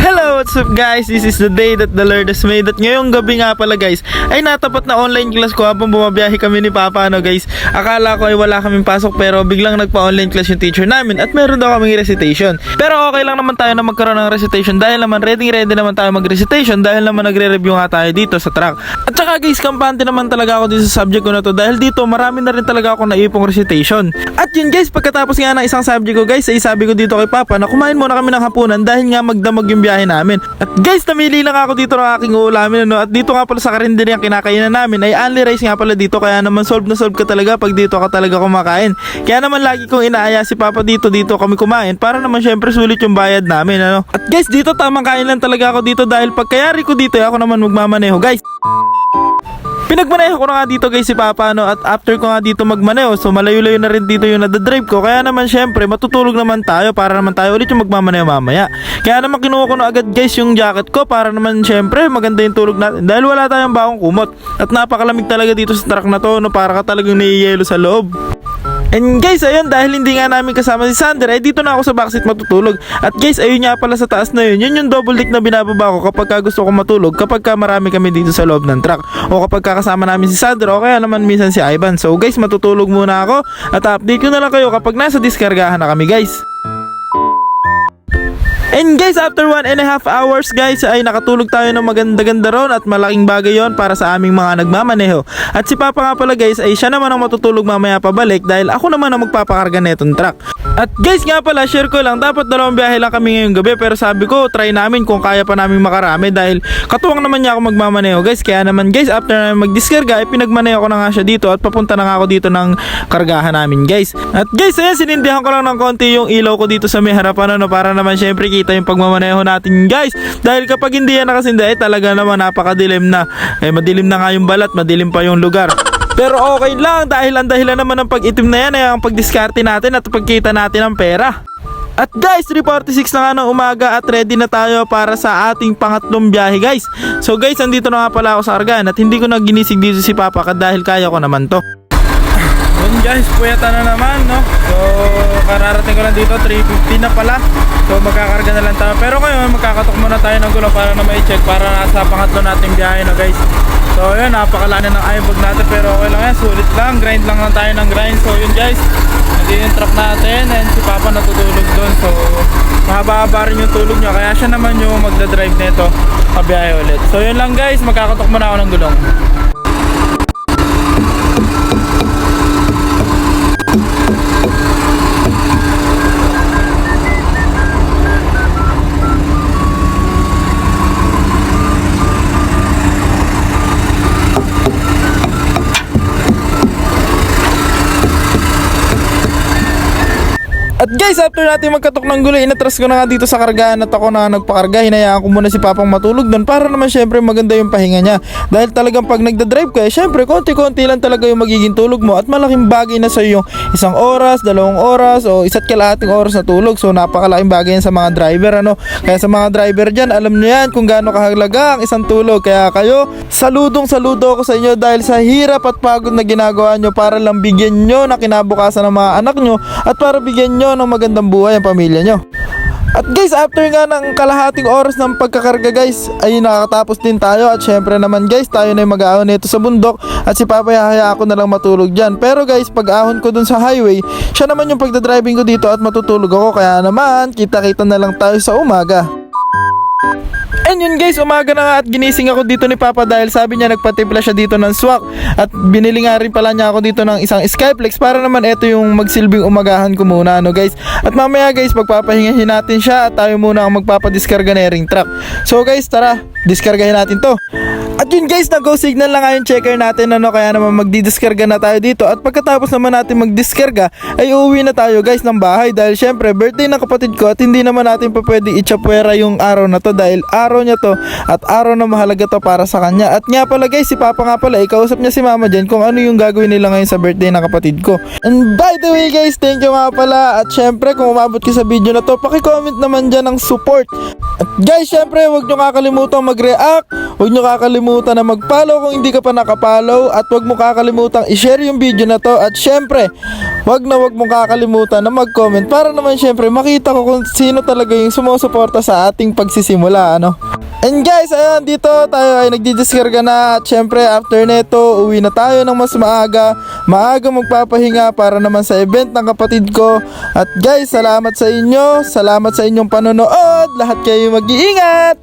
Hello, what's up guys? This is the day that the Lord has made. At ngayong gabi nga pala guys, ay natapat na online class ko habang bumabiyahe kami ni Papa guys. Akala ko ay wala kaming pasok pero biglang nagpa-online class yung teacher namin at meron daw kaming recitation. Pero okay lang naman tayo na magkaroon ng recitation dahil naman ready naman tayo mag-recitation dahil naman nagre-review nga tayo dito sa track. At saka guys, kampante naman talaga ako dito sa subject ko na to dahil dito marami na rin talaga ako naipong recitation. At yun guys, pagkatapos nga ng isang subject ko guys, ay sabi ko dito kay Papa na kumain muna kami ng hapunan dahil nga magdamag yung biyahe namin. At guys, namili lang ako dito ng aking ulamin At dito nga pala sa karinderya kinakainan namin ay only rice nga pala dito, kaya naman solve na solve ka talaga pag dito ka talaga kumakain. Kaya naman lagi kong inaaya si Papa dito kami kumain para naman syempre sulit yung bayad namin At guys, dito tamang kain lang talaga ako dito dahil pagkayari ko dito ako naman magmamaneho guys. Pinagmaneho ko na nga dito guys si Papa at after ko nga dito magmaneho, so malayo-layo na rin dito yung nadadrive ko, kaya naman syempre matutulog naman tayo para naman tayo ulit yung magmamaneho mamaya. Kaya naman kinuha ko na agad guys yung jacket ko para naman syempre maganda yung tulog natin dahil wala tayong bagong kumot at napakalamig talaga dito sa truck na to para ka talagang naiiyelo sa loob. And guys, ayun, dahil hindi nga namin kasama si Sander, ay dito na ako sa backseat matutulog. At guys, ayun nga pala sa taas na yun yung double deck na binababa ko kapag gusto ko matulog, kapag marami kami dito sa loob ng truck, o kapag kasama namin si Sander, o kaya naman minsan si Ivan. So guys, matutulog muna ako at update ko na lang kayo kapag nasa diskargahan na kami guys. And guys, after 1.5 hours guys ay nakatulog tayo ng maganda-ganda ron at malaking bagay yon para sa aming mga nagmamaneho. At si Papa nga pala guys ay siya naman ang matutulog mamaya pabalik dahil ako naman ang magpapakarga netong truck. At guys nga pala, share ko lang, dapat 2 biyahe lang kami ngayong gabi pero sabi ko try namin kung kaya pa namin makarami dahil katuwang naman niya ako magmamaneho guys. Kaya naman guys, after namin magdiskarga ay pinagmaneho ko na nga siya dito at papunta na nga ako dito ng kargahan namin guys. At guys, ayan, sinindihan ko lang ng konti yung ilaw ko dito sa may harapan para naman syempre kita yung pagmamaneho natin guys, dahil kapag hindi yan nakasindi ay talaga naman napakadilim na, madilim na nga yung balat, madilim pa yung lugar. Pero okay lang dahil ang dahilan naman ng pag-itim na yan ay ang pagdiskarte natin at pagkita natin ng pera. At guys, 3:46 na nga ng umaga at ready na tayo para sa ating pangatlong biyahe guys. So guys, andito na nga pala ako sa kargaan at hindi ko na ginisig dito si Papa dahil kaya ko naman to. Yun guys, puyata na naman So kararating ko lang dito, 3:50 na pala. So magkakarga na lang tayo. Pero ngayon magkakatok muna tayo ng gulong para na ma-check para nasa pangatlo nating biyahe guys. So yun, napakalanin ng iBag natin pero okay lang yan, sulit lang, grind lang tayo ng grind. So yun guys, nandito yung truck natin and si Papa natutulog doon. So mahaba-haba rin yung tulog niya kaya siya naman yung magdadrive nito pabiyahe ulit. So yun lang guys, magkakatok muna ako ng gulong. At guys, after natin magkatok ng gulay, inatras ko na nga dito sa kargaan at ako na nagpakarga. Hinayaan ko muna si Papang matulog doon para naman syempre maganda yung pahinga niya. Dahil talagang pag nagdadrive ka, syempre konti-konti lang talaga yung magiging tulog mo at malaking bagay na sa yung 1 oras, 2 oras o 1.5 oras na tulog. So napakalaking bagay yan sa mga driver Kaya sa mga driver dyan, alam niyo yan kung gaano kahalaga ang isang tulog. Kaya kayo, saludo ako sa inyo dahil sa hirap at pagod na ginagawa nyo para lang bigyan nyo na kinabukasan ng mga anak nyo at para bigyan nyo ng magandang buhay ang pamilya nyo. At guys, after nga ng kalahating oras ng pagkakarga guys, ay nakakatapos din tayo at syempre naman guys, tayo na yung mag-aahon nito sa bundok at si Papa hahaya ako na lang matulog dyan. Pero guys, pag ahon ko dun sa highway, siya naman yung pagdadriving ko dito at matutulog ako, kaya naman kita-kita na lang tayo sa umaga. And yun guys, umaga na nga at ginising ako dito ni Papa dahil sabi niya nagpatimpla siya dito ng swak at binili nga rin pala niya ako dito ng isang Skyflex para naman ito yung magsilbing umagahan ko muna guys. At mamaya guys, pagpapahingahin natin siya at tayo muna ang magpapadiskarga na ring truck. So guys, tara, diskargahin natin to. At yun guys, nag-go signal lang nga yung checker natin kaya naman magdidiskarga na tayo dito. At pagkatapos naman natin magdiskarga ay uuwi na tayo guys ng bahay dahil syempre birthday ng kapatid ko at hindi naman natin pa pwede itchapwera yung araw na to dahil araw araw niya to at araw na mahalaga to para sa kanya. At nga pala guys, si Papa nga pala, ikausap niya si Mama dyan kung ano yung gagawin nila ngayon sa birthday ng kapatid ko. And by the way guys, thank you nga pala. At syempre kung umabot ka sa video na to, paki-comment naman dyan ng support. At guys, syempre huwag nyo kakalimutan mag-react, huwag nyo kakalimutan na mag-follow kung hindi ka pa nakapollow, at huwag mo kakalimutan i-share yung video na to. At syempre, huwag mong kakalimutan na mag-comment para naman syempre makita ko kung sino talaga yung sumusuporta sa ating pagsisimula, ano. And guys, ayan, dito tayo ay nagdidiskarga na. At syempre after neto, uwi na tayo ng mas maaga magpapahinga para naman sa event ng kapatid ko. At guys, salamat sa inyo, salamat sa inyong panonood. Lahat kayo mag-iingat.